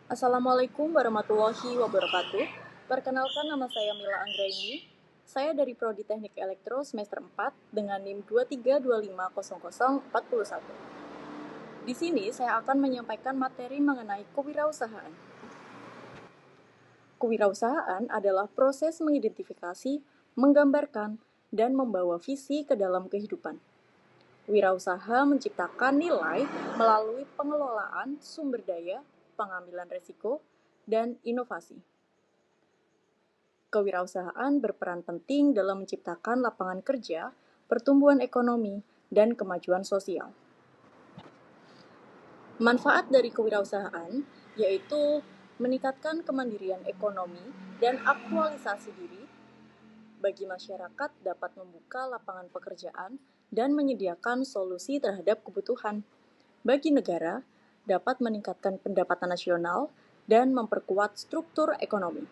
Assalamualaikum warahmatullahi wabarakatuh. Perkenalkan, nama saya Mila Anggraini. Saya dari Prodi Teknik Elektro semester 4 dengan NIM 23250041. Di sini saya akan menyampaikan materi mengenai kewirausahaan. Kewirausahaan adalah proses mengidentifikasi, menggambarkan, dan membawa visi ke dalam kehidupan. Wirausaha menciptakan nilai melalui pengelolaan sumber daya, pengambilan risiko, dan inovasi. Kewirausahaan berperan penting dalam menciptakan lapangan kerja, pertumbuhan ekonomi, dan kemajuan sosial. Manfaat dari kewirausahaan yaitu meningkatkan kemandirian ekonomi dan aktualisasi diri. Bagi masyarakat dapat membuka lapangan pekerjaan dan menyediakan solusi terhadap kebutuhan. Bagi negara, dapat meningkatkan pendapatan nasional dan memperkuat struktur ekonomi.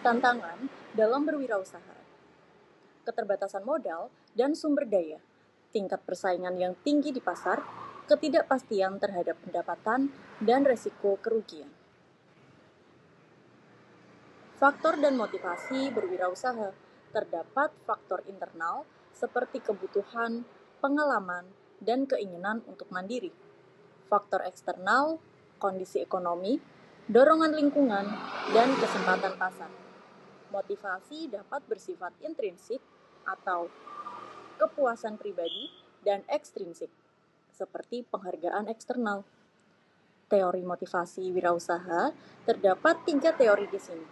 Tantangan dalam berwirausaha: keterbatasan modal dan sumber daya, tingkat persaingan yang tinggi di pasar, ketidakpastian terhadap pendapatan, dan resiko kerugian. Faktor dan motivasi berwirausaha: terdapat faktor internal seperti kebutuhan, pengalaman, dan keinginan untuk mandiri. Faktor eksternal, kondisi ekonomi, dorongan lingkungan, dan kesempatan pasar. Motivasi dapat bersifat intrinsik atau kepuasan pribadi dan ekstrinsik, seperti penghargaan eksternal. Teori motivasi wirausaha terdapat 3 teori di sini.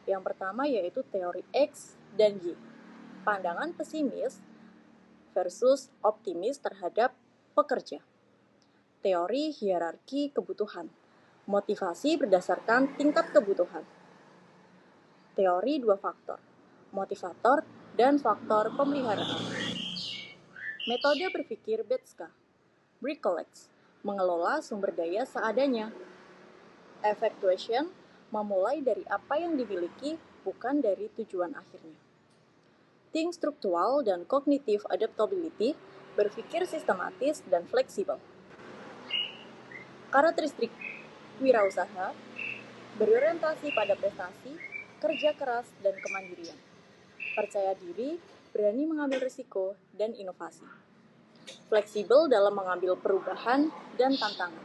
Yang pertama yaitu teori X dan Y, pandangan pesimis versus optimis terhadap pekerja. Teori hierarki kebutuhan, motivasi berdasarkan tingkat kebutuhan. Teori 2 faktor, motivator dan faktor pemeliharaan. Metode berpikir Betska, Bricolage, mengelola sumber daya seadanya. Effectuation, memulai dari apa yang dimiliki, bukan dari tujuan akhirnya. Think struktural dan cognitive adaptability, berpikir sistematis dan fleksibel. Karakteristik wirausaha, berorientasi pada prestasi, kerja keras, dan kemandirian. Percaya diri, berani mengambil risiko, dan inovasi. Fleksibel dalam mengambil perubahan dan tantangan.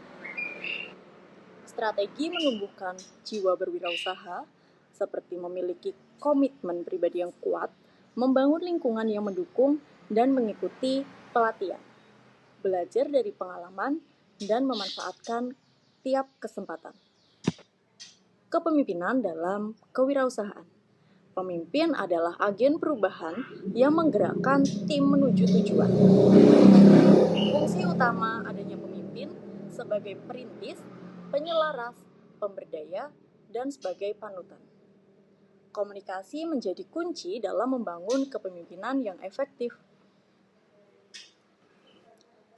Strategi menumbuhkan jiwa berwirausaha seperti memiliki komitmen pribadi yang kuat, membangun lingkungan yang mendukung, dan mengikuti pelatihan. Belajar dari pengalaman dan memanfaatkan tiap kesempatan. Kepemimpinan dalam kewirausahaan. Pemimpin adalah agen perubahan yang menggerakkan tim menuju tujuan. Fungsi utama adanya pemimpin sebagai perintis, penyelaras, pemberdaya, dan sebagai panutan. Komunikasi menjadi kunci dalam membangun kepemimpinan yang efektif.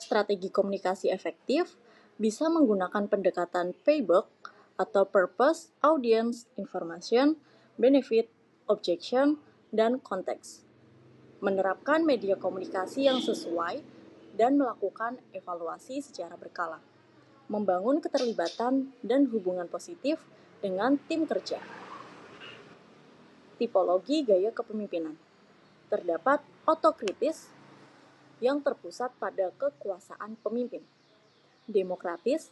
Strategi komunikasi efektif bisa menggunakan pendekatan payback atau purpose, audience, information, benefit, objection, dan konteks. Menerapkan media komunikasi yang sesuai dan melakukan evaluasi secara berkala. Membangun keterlibatan dan hubungan positif dengan tim kerja. Tipologi gaya kepemimpinan. Terdapat otokritis yang terpusat pada kekuasaan pemimpin, demokratis,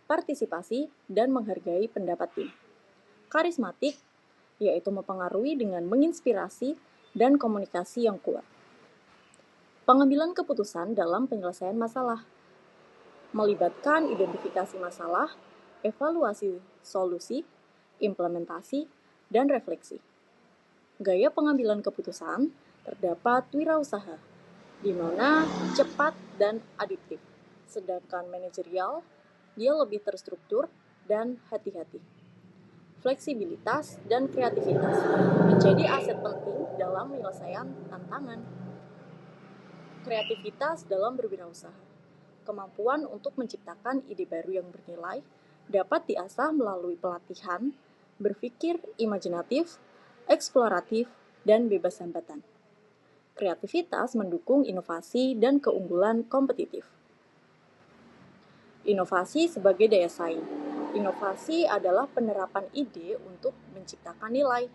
partisipasi, dan menghargai pendapat tim. Karismatik, yaitu mempengaruhi dengan menginspirasi dan komunikasi yang kuat. Pengambilan keputusan dalam penyelesaian masalah, melibatkan identifikasi masalah, evaluasi solusi, implementasi, dan refleksi. Gaya pengambilan keputusan terdapat wirausaha, di mana cepat dan adiktif, sedangkan manajerial, dia lebih terstruktur dan hati-hati. Fleksibilitas dan kreativitas menjadi aset penting dalam penyelesaian tantangan. Kreativitas dalam berwirausaha, kemampuan untuk menciptakan ide baru yang bernilai dapat diasah melalui pelatihan, berpikir imajinatif, eksploratif, dan bebas hambatan. Kreativitas mendukung inovasi dan keunggulan kompetitif. Inovasi sebagai daya saing. Inovasi adalah penerapan ide untuk menciptakan nilai.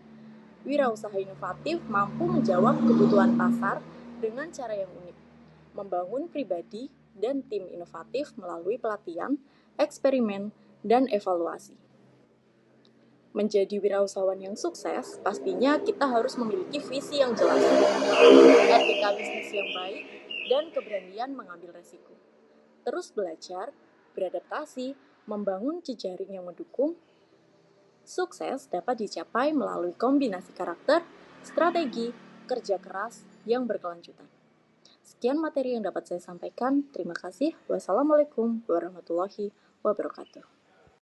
Wirausaha inovatif mampu menjawab kebutuhan pasar dengan cara yang unik, membangun pribadi dan tim inovatif melalui pelatihan, eksperimen, dan evaluasi. Menjadi wirausahawan yang sukses, pastinya kita harus memiliki visi yang jelas, etika bisnis yang baik, dan keberanian mengambil resiko. Terus belajar, beradaptasi, membangun jejaring yang mendukung. Sukses dapat dicapai melalui kombinasi karakter, strategi, kerja keras yang berkelanjutan. Sekian materi yang dapat saya sampaikan. Terima kasih. Wassalamualaikum warahmatullahi wabarakatuh.